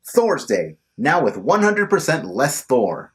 Thor's Day, now with 100% less Thor.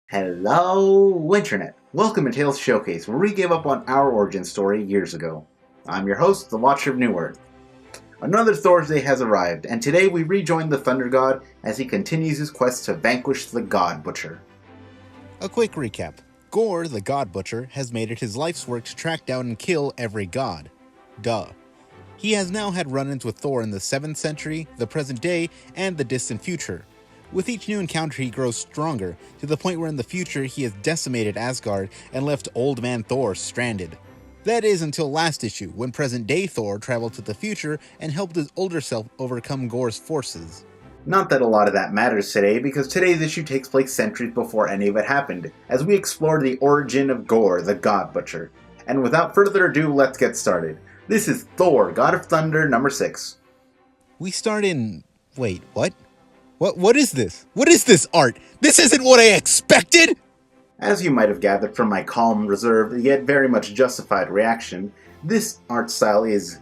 Hello, Internet! Welcome to Tales Showcase, where we gave up on our origin story years ago. I'm your host, the Watcher of New Earth. Another Thor's Day has arrived, and today we rejoin the Thunder God as he continues his quest to vanquish the God Butcher. A quick recap. Gorr, the God Butcher, has made it his life's work to track down and kill every god. Duh. He has now had run-ins with Thor in the 7th century, the present day, and the distant future. With each new encounter he grows stronger, to the point where in the future he has decimated Asgard and left Old Man Thor stranded. That is until last issue, when present-day Thor traveled to the future and helped his older self overcome Gorr's forces. Not that a lot of that matters today, because today's issue takes place centuries before any of it happened, as we explore the origin of Gorr, the God Butcher. And without further ado, let's get started. This is Thor, God of Thunder, number 6. We start in... wait, what? What is this? What is this art? This isn't what I expected! As you might have gathered from my calm, reserved, yet very much justified reaction, this art style is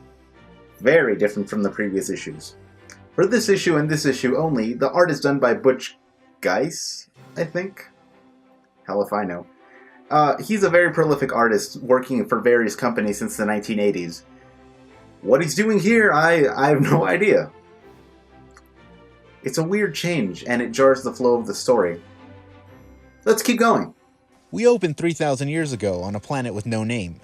very different from the previous issues. For this issue and this issue only, the art is done by Butch Geis, I think? Hell if I know. He's a very prolific artist working for various companies since the 1980s. What he's doing here, I have no idea. It's a weird change, and it jars the flow of the story. Let's keep going. We opened 3,000 years ago on a planet with no name.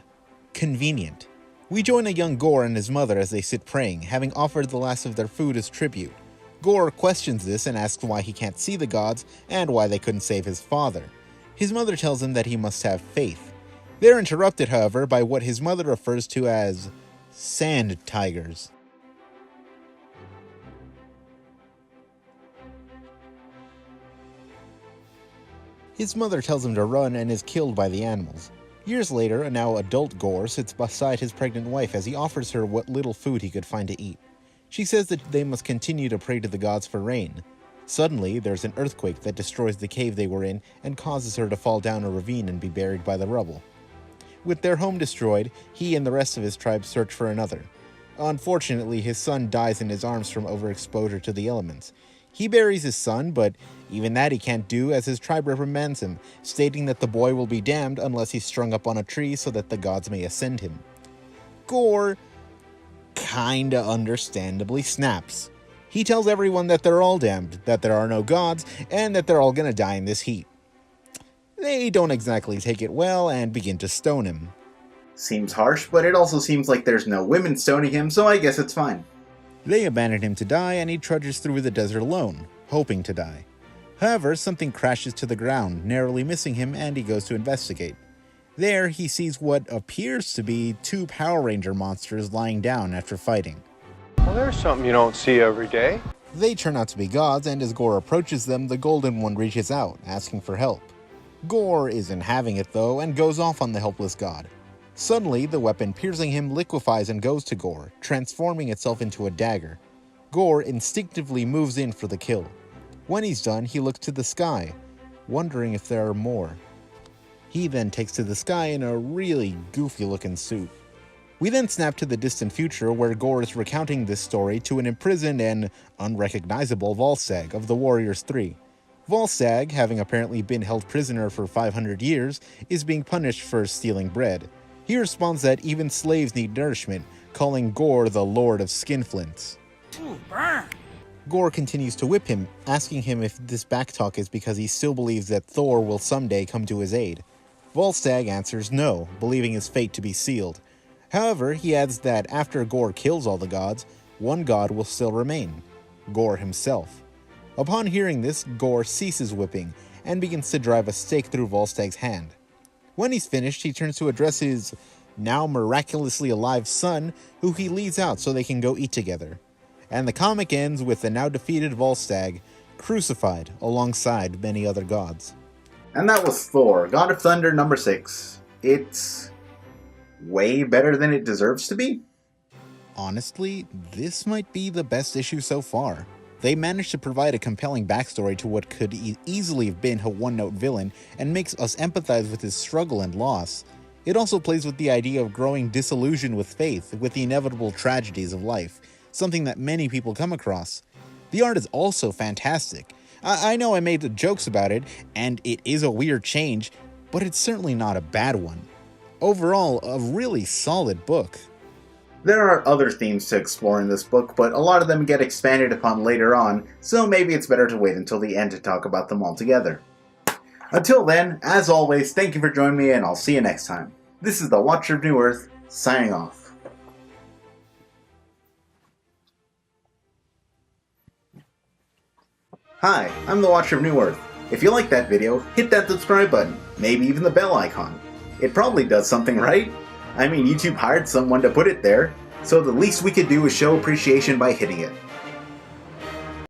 Convenient. We join a young Gorr and his mother as they sit praying, having offered the last of their food as tribute. Gorr questions this and asks why he can't see the gods, and why they couldn't save his father. His mother tells him that he must have faith. They're interrupted, however, by what his mother refers to as sand tigers. His mother tells him to run and is killed by the animals. Years later, a now adult Gorr sits beside his pregnant wife as he offers her what little food he could find to eat. She says that they must continue to pray to the gods for rain. Suddenly, there's an earthquake that destroys the cave they were in and causes her to fall down a ravine and be buried by the rubble. With their home destroyed, he and the rest of his tribe search for another. Unfortunately, his son dies in his arms from overexposure to the elements. He buries his son, but even that he can't do as his tribe reprimands him, stating that the boy will be damned unless he's strung up on a tree so that the gods may ascend him. Gorr kinda understandably snaps. He tells everyone that they're all damned, that there are no gods, and that they're all gonna die in this heat. They don't exactly take it well and begin to stone him. Seems harsh, but it also seems like there's no women stoning him, so I guess it's fine. They abandon him to die, and he trudges through the desert alone, hoping to die. However, something crashes to the ground, narrowly missing him, and he goes to investigate. There, he sees what appears to be 2 Power Ranger monsters lying down after fighting. Well, there's something you don't see every day. They turn out to be gods, and as Gorr approaches them, the Golden One reaches out, asking for help. Gorr isn't having it, though, and goes off on the helpless god. Suddenly, the weapon piercing him liquefies and goes to Gorr, transforming itself into a dagger. Gorr instinctively moves in for the kill. When he's done, he looks to the sky, wondering if there are more. He then takes to the sky in a really goofy-looking suit. We then snap to the distant future where Gorr is recounting this story to an imprisoned and unrecognizable Volstagg of the Warriors 3. Volstagg, having apparently been held prisoner for 500 years, is being punished for stealing bread. He responds that even slaves need nourishment, calling Gorr the Lord of Skinflints. Ooh, burn! Gorr continues to whip him, asking him if this backtalk is because he still believes that Thor will someday come to his aid. Volstagg answers no, believing his fate to be sealed. However, he adds that after Gorr kills all the gods, one god will still remain, Gorr himself. Upon hearing this, Gorr ceases whipping and begins to drive a stake through Volstagg's hand. When he's finished, he turns to address his now miraculously alive son who he leads out so they can go eat together. And the comic ends with the now defeated Volstagg crucified alongside many other gods. And that was Thor, God of Thunder number 6. It's way better than it deserves to be. Honestly, this might be the best issue so far. They managed to provide a compelling backstory to what could easily have been a one-note villain and makes us empathize with his struggle and loss. It also plays with the idea of growing disillusion with faith with the inevitable tragedies of life, something that many people come across. The art is also fantastic. I know I made jokes about it, and it is a weird change, but it's certainly not a bad one. Overall, a really solid book. There are other themes to explore in this book, but a lot of them get expanded upon later on, so maybe it's better to wait until the end to talk about them all together. Until then, as always, thank you for joining me, and I'll see you next time. This is the Watcher of New Earth, signing off. Hi, I'm the Watcher of New Earth. If you like that video, hit that subscribe button, maybe even the bell icon. It probably does something, right? I mean, YouTube hired someone to put it there, so the least we could do is show appreciation by hitting it.